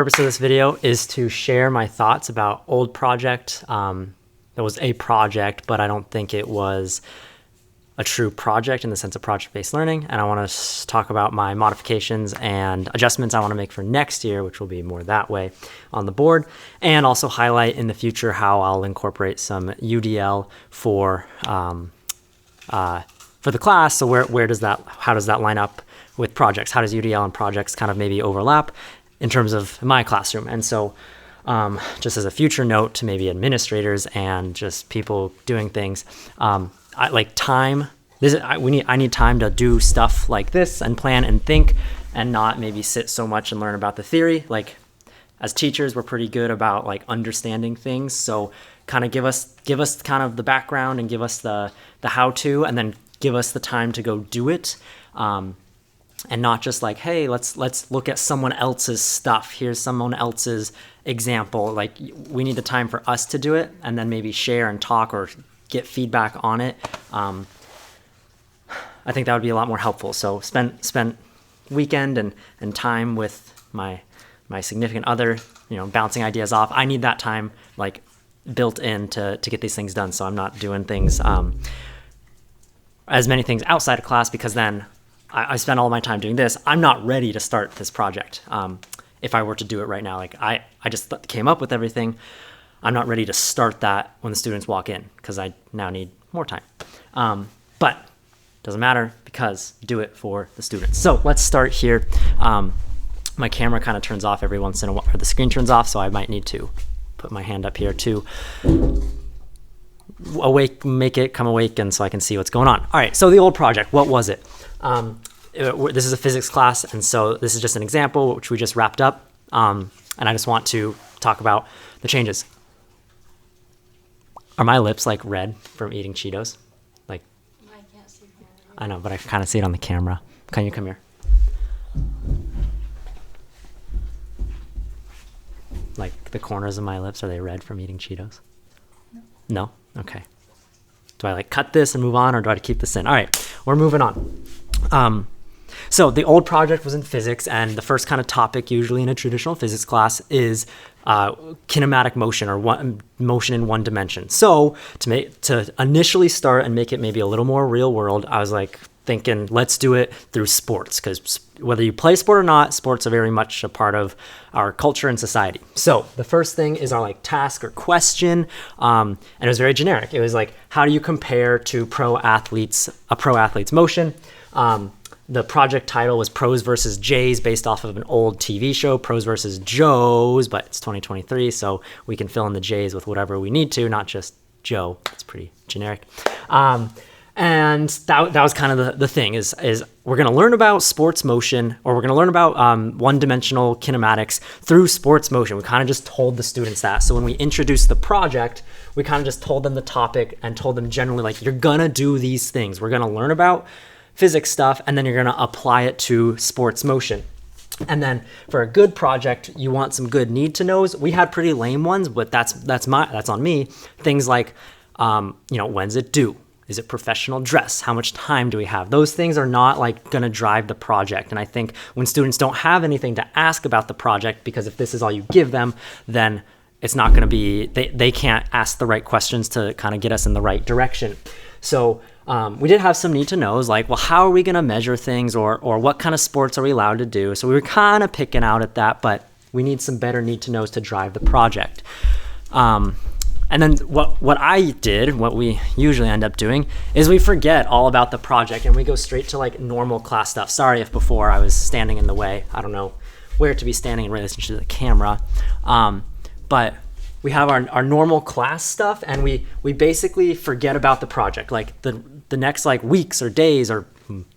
Purpose of this video is to share my thoughts about old project. It was a project, but I don't think it was a true project in the sense of project-based learning. And I want to talk about my modifications and adjustments I want to make for next year, which will be more that way on the board, and also highlight in the future how I'll incorporate some UDL for the class. So how does that line up with projects? How does UDL and projects kind of maybe overlap in terms of my classroom? And so just as a future note to maybe administrators and just people doing things, I like time. I need time to do stuff like this and plan and think and not maybe sit so much and learn about the theory. Like as teachers, we're pretty good about like understanding things. So kind of give us kind of the background and give us the how-to, and then give us the time to go do it. And not just like, hey, let's look at someone else's stuff. Here's someone else's example. Like we need the time for us to do it, and then maybe share and talk or get feedback on it. I think that would be a lot more helpful. So spend weekend and time with my significant other, bouncing ideas off. I need that time like built in to get these things done. So I'm not doing things, as many things outside of class, because then I spend all my time doing this. I'm not ready to start this project. If I were to do it right now, like I just came up with everything. I'm not ready to start that when the students walk in because I now need more time. But doesn't matter because do it for the students. So let's start here. My camera kind of turns off every once in a while, or the screen turns off, so I might need to put my hand up here to make it come awake, and so I can see what's going on. All right, so the old project, what was it? This is a physics class, and so this is just an example which we just wrapped up, and I just want to talk about the changes. Are my lips like red from eating Cheetos? Like, I can't see from over here. I know, but I kind of see it on the camera. Can you come here? Like the corners of my lips, are they red from eating Cheetos? No? Okay. Do I like cut this and move on, or do I keep this in? All right, we're moving on. So the old project was in physics, and the first kind of topic usually in a traditional physics class is kinematic motion, or motion in one dimension. So to initially start and make it maybe a little more real world, I was like thinking, let's do it through sports, because whether you play sport or not, sports are very much a part of our culture and society. So the first thing is our like task or question, and it was very generic. It was like, how do you compare to a pro athlete's motion? The project title was Pros versus Jays, based off of an old TV show, Pros versus Joes, but it's 2023, so we can fill in the Jays with whatever we need to, not just Joe. It's pretty generic. And that was kind of the thing is we're going to learn about sports motion, or we're going to learn about one-dimensional kinematics through sports motion. We kind of just told the students that. So when we introduced the project, we kind of just told them the topic and told them generally, like, you're going to do these things. We're going to learn about physics stuff, and then you're going to apply it to sports motion. And then for a good project, you want some good need to knows. We had pretty lame ones, but that's on me. Things like, when's it due? Is it professional dress? How much time do we have? Those things are not like going to drive the project. And I think when students don't have anything to ask about the project, because if this is all you give them, then it's not going to be, they can't ask the right questions to kind of get us in the right direction. So we did have some need to knows, like, well, how are we going to measure things, or what kind of sports are we allowed to do? So we were kind of picking out at that, but we need some better need to knows to drive the project. And then what I did, what we usually end up doing, is we forget all about the project and we go straight to like normal class stuff. Sorry if before I was standing in the way. I don't know where to be standing in relation to the camera. But we have our normal class stuff, and we basically forget about the project. Like the next like weeks or days or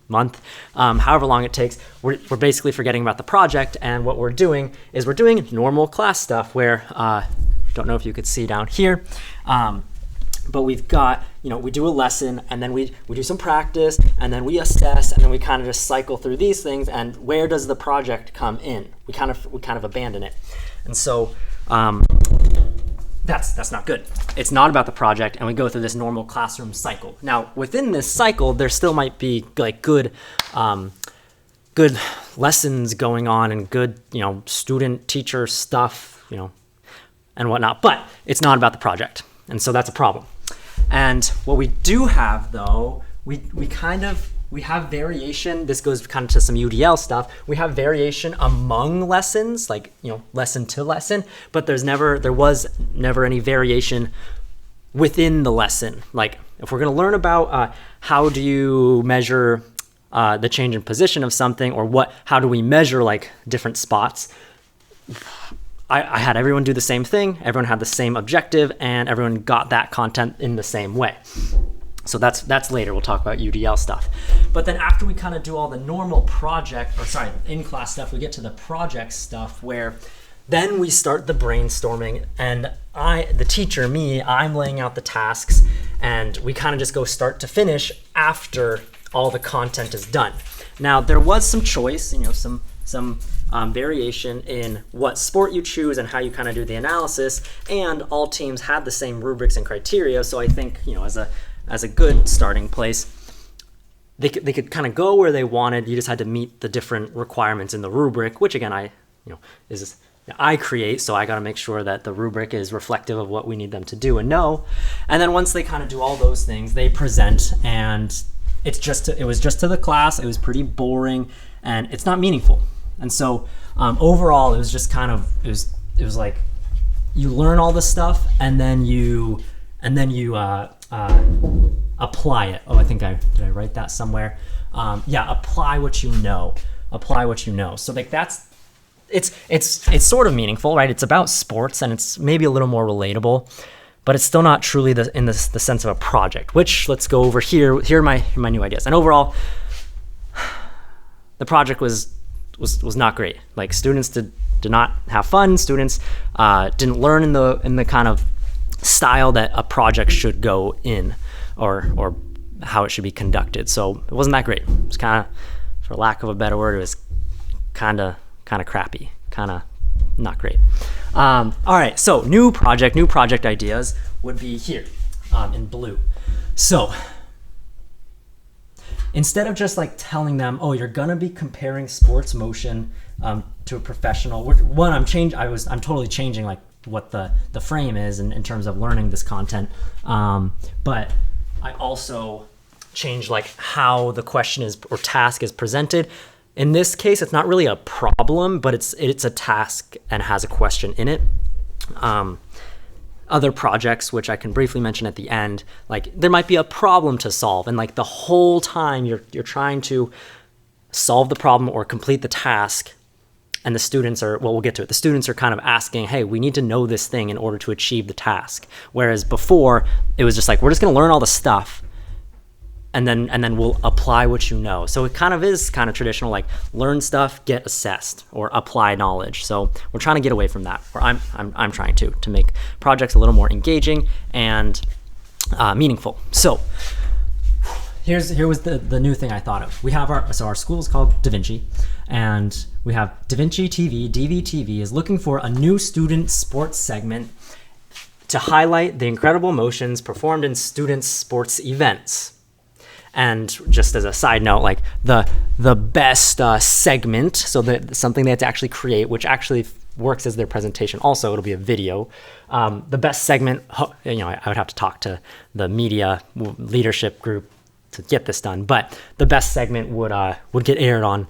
month, however long it takes, we're basically forgetting about the project. And what we're doing is we're doing normal class stuff where, don't know if you could see down here, but we've got, we do a lesson, and then we do some practice, and then we assess, and then we kind of just cycle through these things. And where does the project come in? We kind of abandon it. And so that's not good. It's not about the project, and we go through this normal classroom cycle. Now, within this cycle, there still might be like good good lessons going on and good, student teacher stuff, and whatnot, but it's not about the project. And so that's a problem. And what we do have though, we have variation. This goes kind of to some UDL stuff. We have variation among lessons, like, lesson to lesson, but there was never any variation within the lesson. Like if we're going to learn about how do you measure the change in position of something, or how do we measure like different spots, I had everyone do the same thing. Everyone had the same objective, and everyone got that content in the same way. So that's later. We'll talk about UDL stuff. But then after we kind of do all the normal in-class stuff, we get to the project stuff where then we start the brainstorming, and the teacher, I'm laying out the tasks, and we kind of just go start to finish after all the content is done. Now, there was some choice, some variation in what sport you choose and how you kind of do the analysis, and all teams had the same rubrics and criteria. So I think, as a good starting place, they could kind of go where they wanted. You just had to meet the different requirements in the rubric, which again, I create, so I got to make sure that the rubric is reflective of what we need them to do and know. And then once they kind of do all those things, they present, and it was just to the class. It was pretty boring, and it's not meaningful. And so overall, it was just kind of it was like you learn all the stuff, and then you apply it. Oh, did I write that somewhere? Apply what you know. Apply what you know. So like it's sort of meaningful, right? It's about sports, and it's maybe a little more relatable, but it's still not truly in the sense of a project, which let's go over here. Here are my new ideas. And overall, the project was not great. Like students did not have fun. Students didn't learn in the kind of style that a project should go in, or how it should be conducted. So it wasn't that great. It was kind of, for lack of a better word, it was kind of crappy, kind of not great. All right, so new project ideas would be here in blue. So instead of just like telling them, oh, you're gonna be comparing sports motion to a professional. I'm totally changing like what the frame is in terms of learning this content, but I also change like how the question is or task is presented. In this case, it's not really a problem, but it's a task and has a question in it. Other projects, which I can briefly mention at the end, like there might be a problem to solve, and like the whole time you're trying to solve the problem or complete the task, and the students are, well, we'll get to it. The students are kind of asking, hey, we need to know this thing in order to achieve the task. Whereas before, it was just like, we're just going to learn all the stuff, and then we'll apply what you know. So it kind of is kind of traditional, like learn stuff, get assessed, or apply knowledge. So we're trying to get away from that, or I'm trying to make projects a little more engaging and meaningful. So here was the new thing I thought of. We have our school is called Da Vinci, and we have Da Vinci TV. DVTV is looking for a new student sports segment to highlight the incredible motions performed in student sports events. And just as a side note, like the best segment, so that something they have to actually create, which actually works as their presentation. Also, it'll be a video. The best segment, I would have to talk to the media leadership group to get this done, but the best segment would get aired on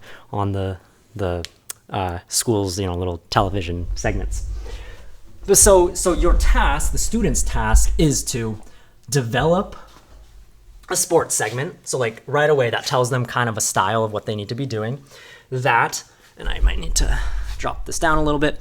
the school's little television segments. So your task, the student's task, is to develop a sports segment. So like right away, that tells them kind of a style of what they need to be doing. That, and I might need to drop this down a little bit,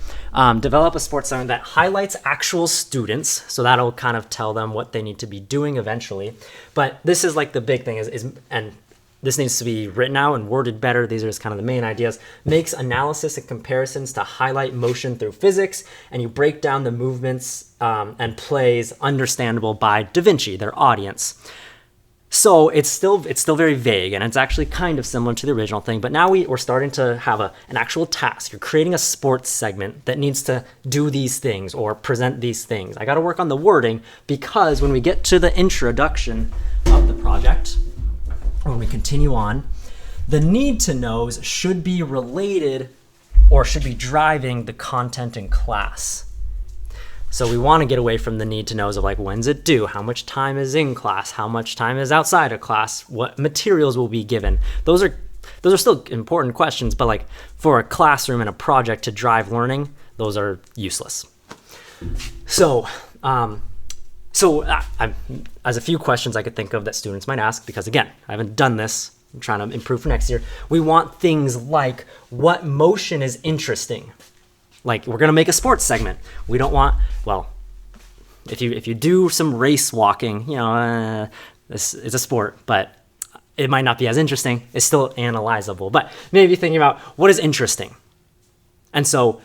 develop a sports segment that highlights actual students. So that'll kind of tell them what they need to be doing eventually. But this is like the big thing is and this needs to be written out and worded better. These are just kind of the main ideas. Makes analysis and comparisons to highlight motion through physics, and you break down the movements and plays understandable by Da Vinci, their audience. So it's still very vague, and it's actually kind of similar to the original thing, but now we're starting to have an actual task. You're creating a sports segment that needs to do these things or present these things. I got to work on the wording, because when we get to the introduction of the project, or when we continue on, the need to knows should be related or should be driving the content in class. So we want to get away from the need to knows of like, when's it due? How much time is in class? How much time is outside of class? What materials will be given? Those are still important questions, but like for a classroom and a project to drive learning, those are useless. So, as a few questions I could think of that students might ask, because again, I haven't done this, I'm trying to improve for next year. We want things like, what motion is interesting? Like, we're gonna make a sports segment. We don't want, well, if you do some race walking, this is a sport, but it might not be as interesting. It's still analyzable, but maybe thinking about what is interesting. And so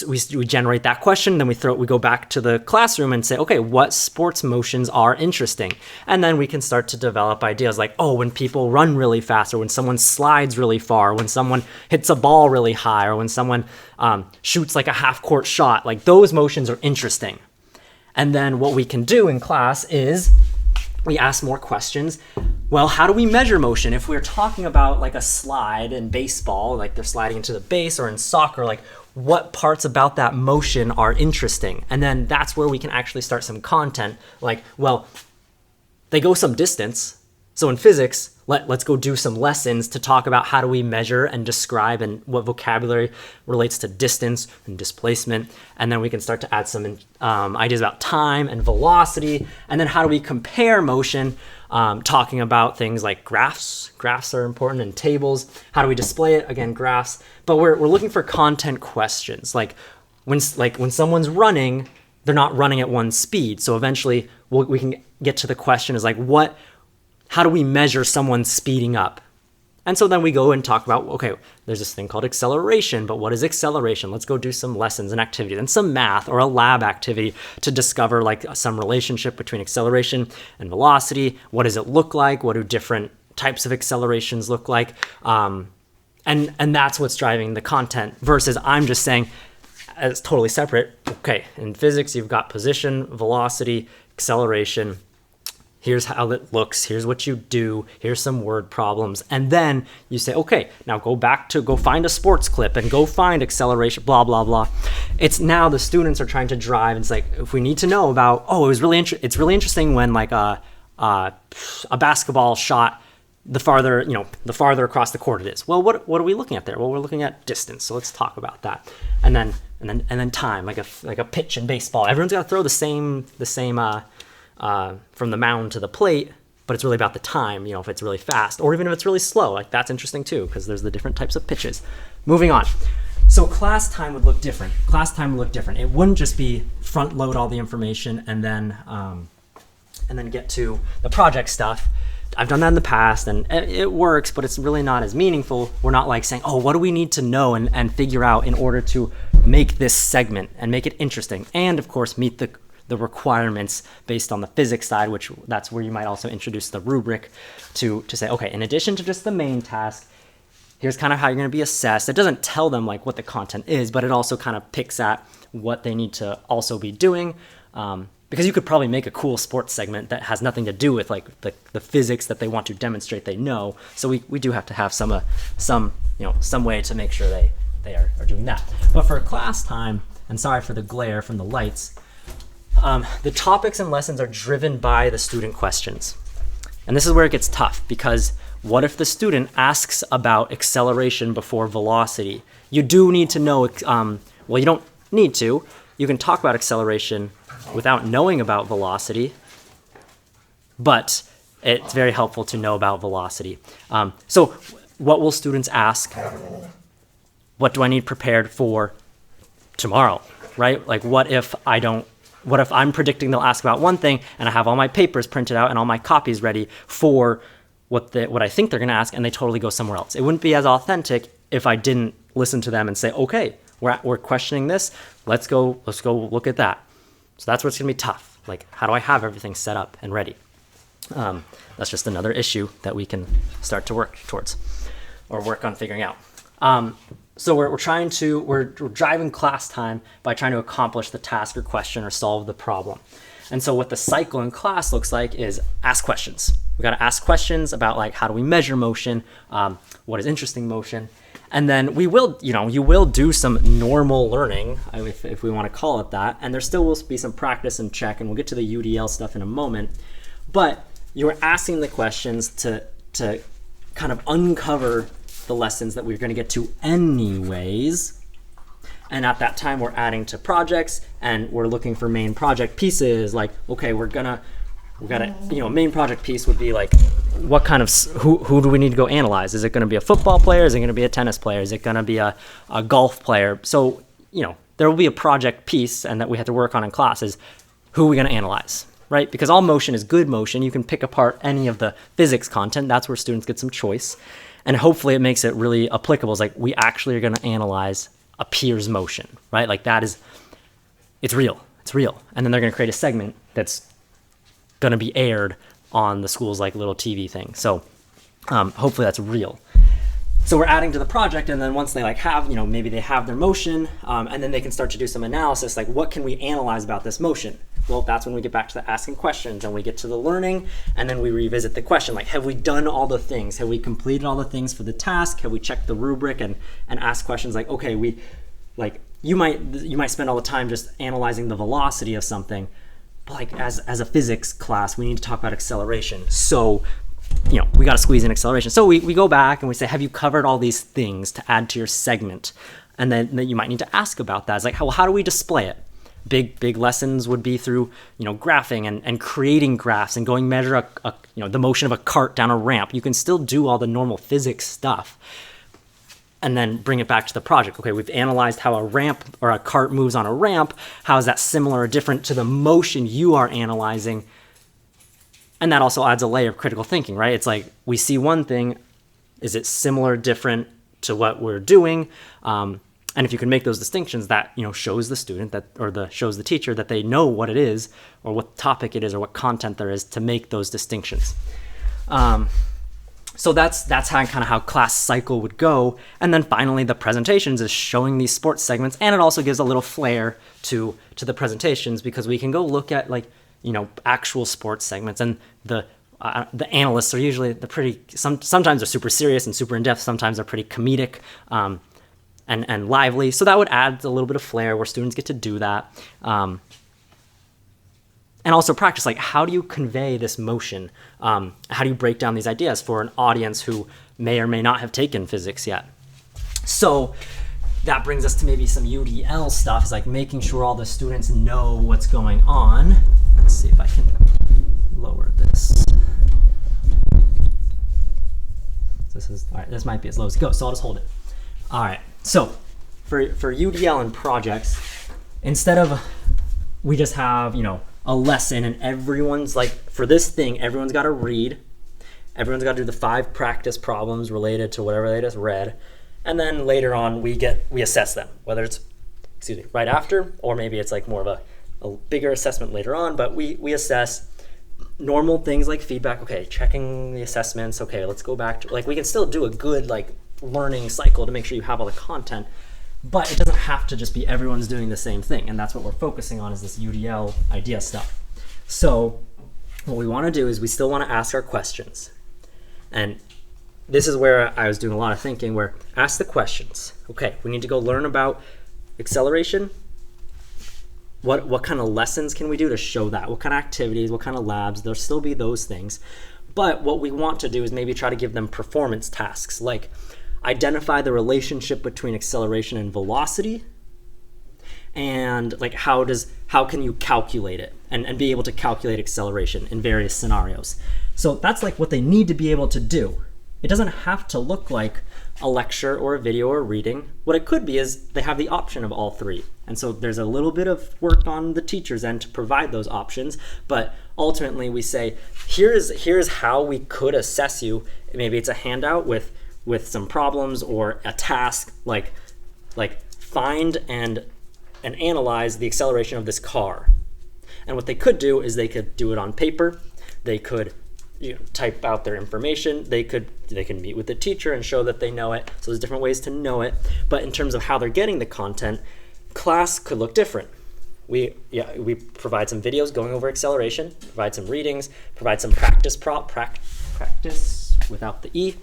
we generate that question, then we go back to the classroom and say, okay, what sports motions are interesting? And then we can start to develop ideas like, oh, when people run really fast, or when someone slides really far, when someone hits a ball really high, or when someone shoots like a half-court shot, like those motions are interesting. And then what we can do in class is we ask more questions. Well, how do we measure motion? If we're talking about like a slide in baseball, like they're sliding into the base, or in soccer, like what parts about that motion are interesting? And then that's where we can actually start some content. Like, well, they go some distance. So in physics, let's go do some lessons to talk about how do we measure and describe and what vocabulary relates to distance and displacement. And then we can start to add some ideas about time and velocity. And then how do we compare motion, talking about things like graphs. Graphs are important, and tables. How do we display it? Again, graphs. But we're looking for content questions. Like when someone's running, they're not running at one speed. So eventually we can get to the question is like, how do we measure someone speeding up? And so then we go and talk about, okay, there's this thing called acceleration, but what is acceleration? Let's go do some lessons and activities and some math or a lab activity to discover like some relationship between acceleration and velocity. What does it look like? What do different types of accelerations look like? And that's what's driving the content, versus I'm just saying it's totally separate. Okay, in physics, you've got position, velocity, acceleration. Here's how it looks, here's what you do, here's some word problems. And then you say, okay, now go find a sports clip and go find acceleration, blah, blah, blah. It's now the students are trying to drive, and it's like, if we need to know about, it's really interesting when like a basketball shot, the farther across the court it is. Well, what are we looking at there? Well, we're looking at distance, so let's talk about that. And then time, like a pitch in baseball. Everyone's got to throw the same from the mound to the plate, but it's really about the time, if it's really fast, or even if it's really slow, like that's interesting too, because there's the different types of pitches. Moving on. So class time would look different. It wouldn't just be front load all the information and then get to the project stuff. I've done that in the past and it works, but it's really not as meaningful. We're not like saying, what do we need to know and figure out in order to make this segment and make it interesting, and of course meet the requirements based on the physics side, which that's where you might also introduce the rubric to say, okay, in addition to just the main task, here's kind of how you're going to be assessed. It doesn't tell them like what the content is, but it also kind of picks at what they need to also be doing. Because you could probably make a cool sports segment that has nothing to do with like the physics that they want to demonstrate they know. So we do have to have some way to make sure they are doing that. But for class time, and sorry for the glare from the lights, the topics and lessons are driven by the student questions. And this is where it gets tough, because what if the student asks about acceleration before velocity? You do need to know, you don't need to. You can talk about acceleration without knowing about velocity, but it's very helpful to know about velocity. So what will students ask? What do I need prepared for tomorrow, right? Like what if I'm predicting they'll ask about one thing and I have all my papers printed out and all my copies ready for what I think they're going to ask, and they totally go somewhere else? It wouldn't be as authentic if I didn't listen to them and say, okay, we're questioning this. Let's go look at that. So that's what's going to be tough. Like, how do I have everything set up and ready? That's just another issue that we can start to work towards or work on figuring out. So we're driving class time by trying to accomplish the task or question or solve the problem. And so what the cycle in class looks like is ask questions. We got to ask questions about like, how do we measure motion? What is interesting motion? And then we will, you will do some normal learning, if we want to call it that. And there still will be some practice and check, and we'll get to the UDL stuff in a moment. But you're asking the questions to kind of uncover the lessons that we're going to get to anyways. And at that time, we're adding to projects, and we're looking for main project pieces. Like, okay, we gotta, main project piece would be like, what kind of, who do we need to go analyze? Is it going to be a football player? Is it going to be a tennis player? Is it going to be a golf player? So, there will be a project piece, and that we have to work on in class is who are we going to analyze, right? Because all motion is good motion. You can pick apart any of the physics content. That's where students get some choice. And hopefully it makes it really applicable. It's like, we actually are going to analyze a peer's motion, right? Like it's real. And then they're going to create a segment that's going to be aired on the school's like little TV thing. So hopefully that's real. So we're adding to the project, and then once they like have, maybe they have their motion, and then they can start to do some analysis, like what can we analyze about this motion? Well, that's when we get back to the asking questions, and we get to the learning, and then we revisit the question, like, have we done all the things? Have we completed all the things for the task? Have we checked the rubric and ask questions like, okay, you might spend all the time just analyzing the velocity of something, but like as a physics class, we need to talk about acceleration. So, we got to squeeze in acceleration. So we go back and we say, have you covered all these things to add to your segment? And then you might need to ask about that. It's like, how do we display it? Big lessons would be through, graphing and creating graphs and going measure the motion of a cart down a ramp. You can still do all the normal physics stuff and then bring it back to the project. Okay, we've analyzed how a ramp or a cart moves on a ramp. How is that similar or different to the motion you are analyzing? And that also adds a layer of critical thinking, right? It's like, we see one thing, is it similar, different to what we're doing? And if you can make those distinctions, that shows the student shows the teacher that they know what it is, or what topic it is, or what content there is to make those distinctions. So that's how class cycle would go. And then finally, the presentations is showing these sports segments, and it also gives a little flair to the presentations, because we can go look at actual sports segments, and the analysts are usually sometimes they're super serious and super in depth. Sometimes they're pretty comedic. And lively. So that would add a little bit of flair where students get to do that. And also practice, like, how do you convey this motion? How do you break down these ideas for an audience who may or may not have taken physics yet? So that brings us to maybe some UDL stuff. It's like making sure all the students know what's going on. Let's see if I can lower this. All right, this might be as low as it goes, so I'll just hold it. All right, so for UDL and projects, instead of we just have, a lesson and everyone's like, for this thing, everyone's got to read, everyone's got to do the 5 practice problems related to whatever they just read, and then later on we assess them, whether it's, right after, or maybe it's like more of a bigger assessment later on, but we assess normal things like feedback, okay, checking the assessments, okay, let's go back to, like, we can still do a good, like, learning cycle to make sure you have all the content, but it doesn't have to just be everyone's doing the same thing, and that's what we're focusing on, is this UDL idea stuff. So what we want to do is we still want to ask our questions, and this is where I was doing a lot of thinking, where ask the questions. Okay, we need to go learn about acceleration. What kind of lessons can we do to show that? What kind of activities, what kind of labs? There'll still be those things, but what we want to do is maybe try to give them performance tasks, like identify the relationship between acceleration and velocity, and like how can you calculate it and be able to calculate acceleration in various scenarios. So that's like what they need to be able to do. It doesn't have to look like a lecture or a video or a reading. What it could be is they have the option of all 3. And so there's a little bit of work on the teacher's end to provide those options, but ultimately we say, here's how we could assess you. Maybe it's a handout with some problems, or a task like find and analyze the acceleration of this car. And what they could do is they could do it on paper. They could type out their information. They can meet with the teacher and show that they know it. So there's different ways to know it. But in terms of how they're getting the content, class could look different. we provide some videos going over acceleration, provide some readings, provide some practice practice without the E.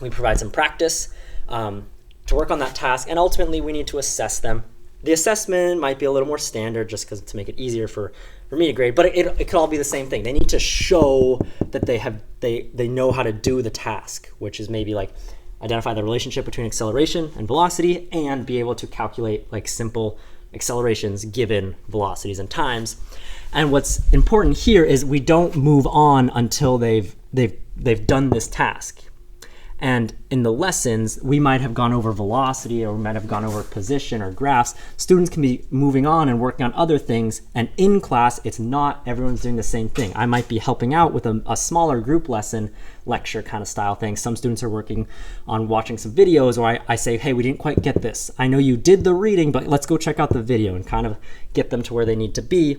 We provide some practice to work on that task, and ultimately we need to assess them. The assessment might be a little more standard just because to make it easier for me to grade, but it could all be the same thing. They need to show that they know how to do the task, which is maybe like identify the relationship between acceleration and velocity and be able to calculate like simple accelerations given velocities and times. And what's important here is we don't move on until they've done this task. And in the lessons, we might have gone over velocity or we might have gone over position or graphs. Students can be moving on and working on other things. And in class, it's not everyone's doing the same thing. I might be helping out with a smaller group lesson, lecture kind of style thing. Some students are working on watching some videos, or I say, hey, we didn't quite get this. I know you did the reading, but let's go check out the video and kind of get them to where they need to be.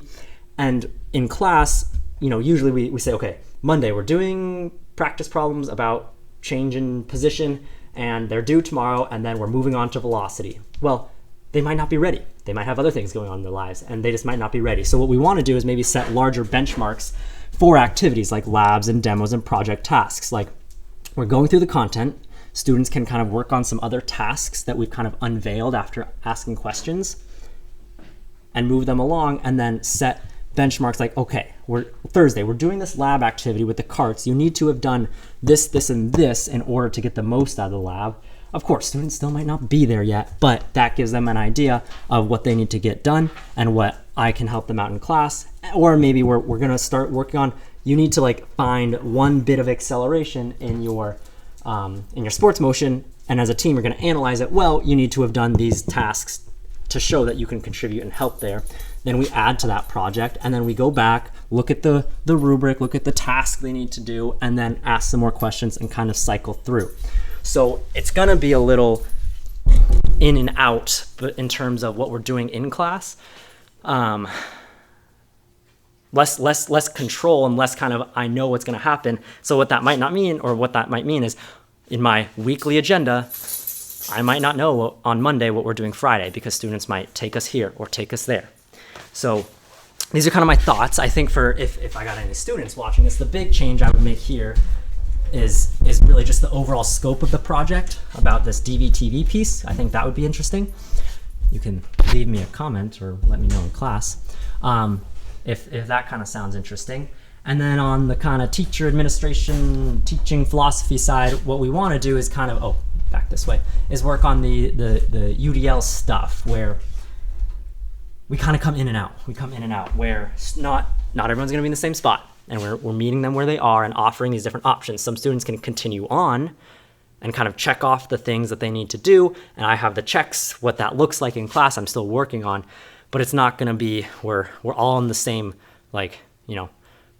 And in class, usually we say, okay, Monday, we're doing practice problems about change in position, and they're due tomorrow, and then we're moving on to velocity. Well, they might not be ready. They might have other things going on in their lives, and they just might not be ready. So what we want to do is maybe set larger benchmarks for activities like labs and demos and project tasks. Like we're going through the content, students can kind of work on some other tasks that we've kind of unveiled after asking questions and move them along, and then set benchmarks like, okay, Thursday, we're doing this lab activity with the carts. You need to have done this, this, and this in order to get the most out of the lab. Of course, students still might not be there yet, but that gives them an idea of what they need to get done and what I can help them out in class. Or maybe we're going to start working on, you need to like find one bit of acceleration in your sports motion, and as a team, you're going to analyze it. Well, you need to have done these tasks to show that you can contribute and help there. Then we add to that project, and then we go back, look at the rubric, look at the task they need to do, and then ask some more questions and kind of cycle through. So it's gonna be a little in and out, but in terms of what we're doing in class, less control and less kind of I know what's gonna happen. So what that might not mean, or what that might mean is in my weekly agenda, I might not know on Monday what we're doing Friday because students might take us here or take us there. So these are kind of my thoughts. I think for if I got any students watching this, the big change I would make here is really just the overall scope of the project about this DVTV piece. I think that would be interesting. You can leave me a comment or let me know in class if that kind of sounds interesting. And then on the kind of teacher administration, teaching philosophy side, what we want to do is kind of, back this way, is work on the UDL stuff where we kind of come in and out. We come in and out where not everyone's going to be in the same spot, and we're meeting them where they are and offering these different options. Some students can continue on and kind of check off the things that they need to do, and I have the checks, what that looks like in class I'm still working on, but it's not going to be we're all in the same, we're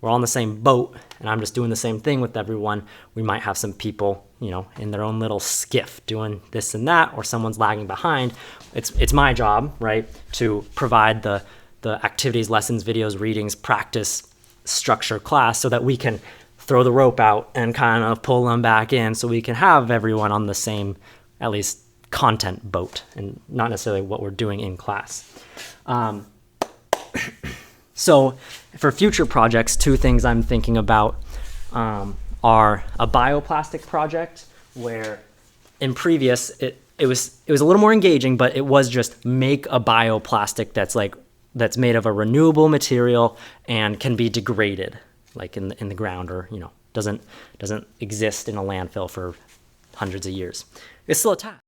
all in the same boat, and I'm just doing the same thing with everyone. We might have some people, in their own little skiff doing this and that, or someone's lagging behind. It's my job, right, to provide the activities, lessons, videos, readings, practice, structure class so that we can throw the rope out and kind of pull them back in so we can have everyone on the same, at least, content boat and not necessarily what we're doing in class. So for future projects, two things I'm thinking about are a bioplastic project where in previous it was a little more engaging, but it was just make a bioplastic that's made of a renewable material and can be degraded like in the ground, or doesn't exist in a landfill for hundreds of years. It's still a task.